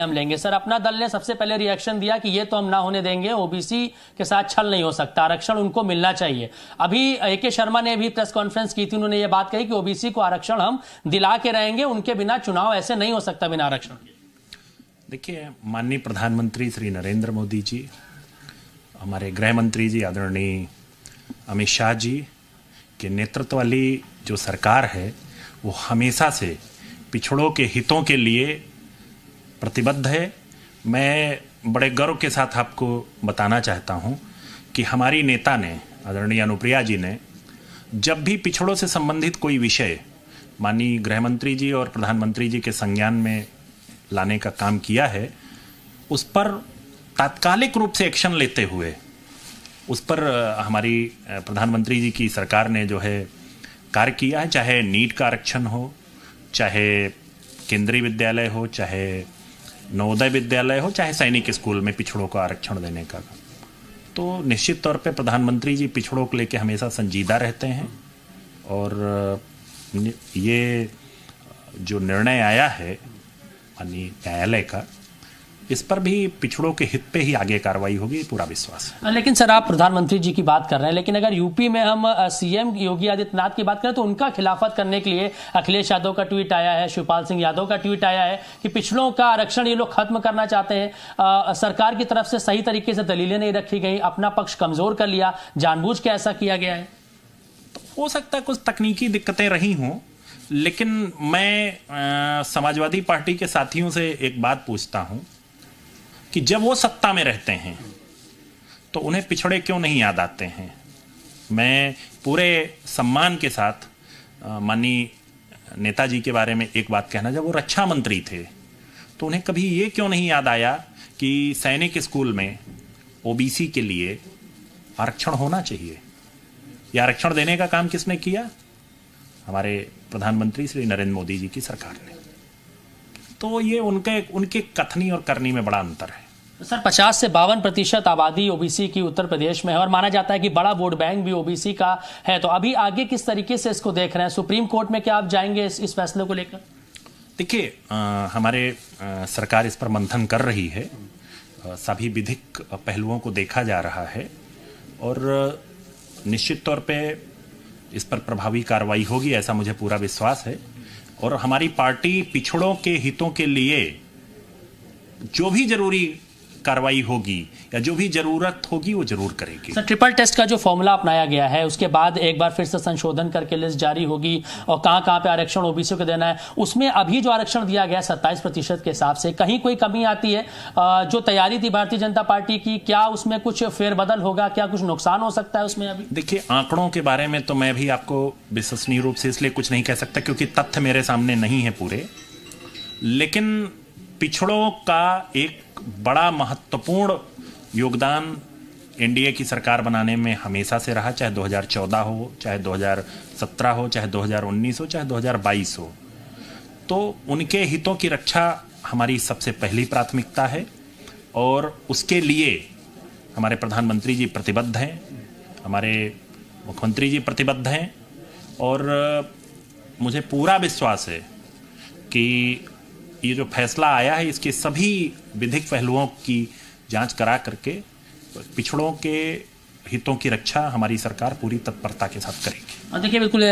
हम लेंगे। सर, अपना दल ने सबसे पहले रिएक्शन दिया कि ये तो हम ना होने देंगे, ओबीसी के साथ छल नहीं हो सकता, आरक्षण उनको मिलना चाहिए। अभी ए.के. शर्मा ने भी प्रेस कॉन्फ्रेंस की थी, उन्होंने ये बात कही कि ओबीसी को आरक्षण हम दिला के रहेंगे, उनके बिना चुनाव ऐसे नहीं हो सकता बिना आरक्षण के। देखिए, माननीय प्रधानमंत्री श्री नरेंद्र मोदी जी, हमारे गृह मंत्री जी आदरणीय अमित शाह जी के नेतृत्व वाली जो सरकार है वो हमेशा से पिछड़ों के हितों के लिए प्रतिबद्ध है। मैं बड़े गर्व के साथ आपको बताना चाहता हूं कि हमारी नेता ने, आदरणीय अनुप्रिया जी ने, जब भी पिछड़ों से संबंधित कोई विषय माननीय गृह मंत्री जी और प्रधानमंत्री जी के संज्ञान में लाने का काम किया है, उस पर तात्कालिक रूप से एक्शन लेते हुए उस पर हमारी प्रधानमंत्री जी की सरकार ने जो है कार्य किया है। चाहे नीट का आरक्षण हो, चाहे केंद्रीय विद्यालय हो, चाहे नवोदय विद्यालय हो, चाहे सैनिक स्कूल में पिछड़ों को आरक्षण देने का, तो निश्चित तौर पे प्रधानमंत्री जी पिछड़ों को लेकर हमेशा संजीदा रहते हैं। और ये जो निर्णय आया है माननीय न्यायालय का, इस पर भी पिछड़ों के हित पे ही आगे कार्रवाई होगी, पूरा विश्वास है। लेकिन सर, आप प्रधानमंत्री जी की बात कर रहे हैं, लेकिन अगर यूपी में हम सीएम योगी आदित्यनाथ की बात करें तो उनका खिलाफत करने के लिए अखिलेश यादव का ट्वीट आया है, शिवपाल सिंह यादव का ट्वीट आया है कि पिछड़ों का आरक्षण ये लोग खत्म करना चाहते हैं। सरकार की तरफ से सही तरीके से दलीलें नहीं रखी गई, अपना पक्ष कमजोर कर लिया, जानबूझ के ऐसा किया गया है। तो हो सकता है कुछ तकनीकी दिक्कतें रही हों, लेकिन मैं समाजवादी पार्टी के साथियों से एक बात पूछता हूं कि जब वो सत्ता में रहते हैं तो उन्हें पिछड़े क्यों नहीं याद आते हैं। मैं पूरे सम्मान के साथ माननीय नेताजी के बारे में एक बात कहना, जब वो रक्षा मंत्री थे तो उन्हें कभी ये क्यों नहीं याद आया कि सैनिक स्कूल में ओबीसी के लिए आरक्षण होना चाहिए। ये आरक्षण देने का काम किसने किया? हमारे प्रधानमंत्री श्री नरेंद्र मोदी जी की सरकार ने। तो ये उनके कथनी और करनी में बड़ा अंतर है। सर, 50 से 52% आबादी ओबीसी की उत्तर प्रदेश में है और माना जाता है कि बड़ा वोट बैंक भी ओबीसी का है। तो अभी आगे किस तरीके से इसको देख रहे हैं? सुप्रीम कोर्ट में क्या आप जाएंगे इस फैसले को लेकर? देखिए, हमारे सरकार इस पर मंथन कर रही है, सभी विधिक पहलुओं को देखा जा रहा है और निश्चित तौर पे इस पर प्रभावी कार्रवाई होगी, ऐसा मुझे पूरा विश्वास है। और हमारी पार्टी पिछड़ों के हितों के लिए जो भी जरूरी कार्रवाई होगी या जो भी जरूरत होगी वो जरूर करेगी। सर, ट्रिपल टेस्ट का जो फॉर्मूला अपनाया गया है उसके बाद एक बार फिर से संशोधन करके लिस्ट जारी होगी और कहां पे आरक्षण ओबीसी को देना है, उसमें अभी जो आरक्षण दिया गया 27% के हिसाब से कहीं कोई कमी आती है? जो तैयारी थी भारतीय जनता पार्टी की, क्या उसमें कुछ फेरबदल होगा? क्या कुछ नुकसान हो सकता है उसमें? अभी देखिए, आंकड़ों के बारे में तो मैं भी आपको विश्वसनीय रूप से इसलिए कुछ नहीं कह सकता क्योंकि तथ्य मेरे सामने नहीं है पूरे, लेकिन पिछड़ों का एक बड़ा महत्वपूर्ण योगदान एनडीए की सरकार बनाने में हमेशा से रहा, चाहे 2014 हो, चाहे 2017 हो, चाहे 2019 हो, चाहे 2022 हो। तो उनके हितों की रक्षा हमारी सबसे पहली प्राथमिकता है और उसके लिए हमारे प्रधानमंत्री जी प्रतिबद्ध हैं, हमारे मुख्यमंत्री जी प्रतिबद्ध हैं और मुझे पूरा विश्वास है कि ये जो फैसला आया है इसके सभी विधिक पहलुओं की जांच करा करके पिछड़ों के हितों की रक्षा हमारी सरकार पूरी तत्परता के साथ करेगी। देखिए, बिल्कुल